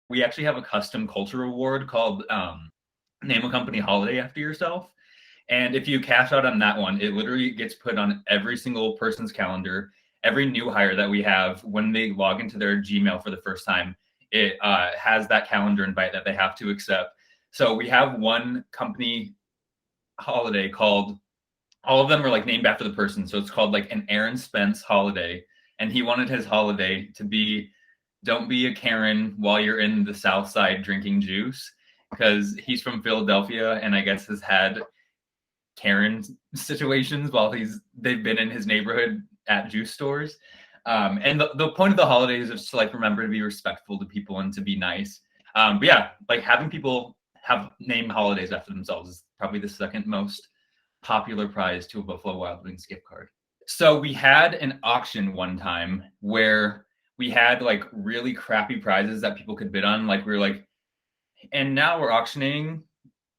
we actually have a custom culture award called Name a Company Holiday After Yourself. And if you cash out on that one, it literally gets put on every single person's calendar. Every new hire that we have, when they log into their Gmail for the first time, it has that calendar invite that they have to accept. So we have one company holiday called, all of them are like named after the person. So it's called like an Aaron Spence holiday. And he wanted his holiday to be, don't be a Karen while you're in the South Side drinking juice, because he's from Philadelphia and I guess has had Karen situations while they've been in his neighborhood at juice stores. And the point of the holiday is just to like remember to be respectful to people and to be nice. But yeah, like having people have named holidays after themselves is probably the second most popular prize to a Buffalo Wild Wings gift card. So we had an auction one time where we had like really crappy prizes that people could bid on. Like we were like, and now we're auctioning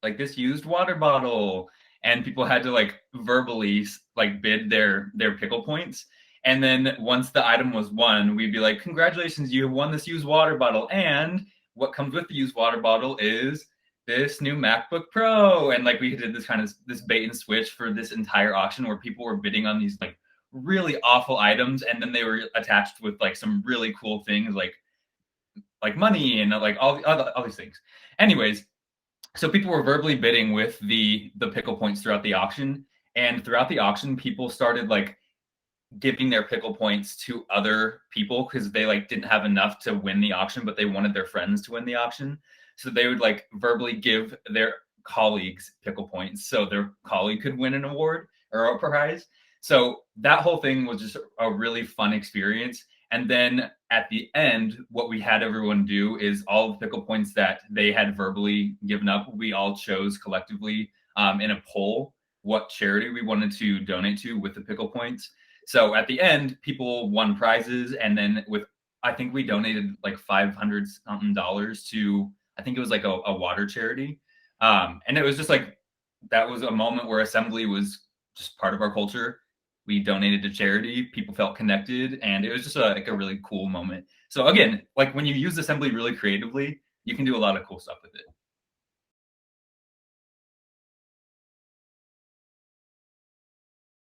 like this used water bottle, and people had to like verbally like bid their pickle points. And then once the item was won, we'd be like, congratulations, you have won this used water bottle. And what comes with the used water bottle is this new MacBook Pro. And like we did this kind of this bait and switch for this entire auction where people were bidding on these like really awful items, and then they were attached with like some really cool things like money and like all these things. Anyways, so people were verbally bidding with the pickle points throughout the auction, and throughout the auction people started like giving their pickle points to other people because they like didn't have enough to win the auction, but they wanted their friends to win the auction. So they would like verbally give their colleagues pickle points so their colleague could win an award or a prize. So that whole thing was just a really fun experience. And then at the end, what we had everyone do is all the pickle points that they had verbally given up, we all chose collectively in a poll what charity we wanted to donate to with the pickle points. So at the end, people won prizes, and then I think we donated like $500 something to, I think it was like a water charity, and it was just like that was a moment where assembly was just part of our culture. We donated to charity, people felt connected, and it was just like a really cool moment. So again, like when you use assembly really creatively, you can do a lot of cool stuff with it.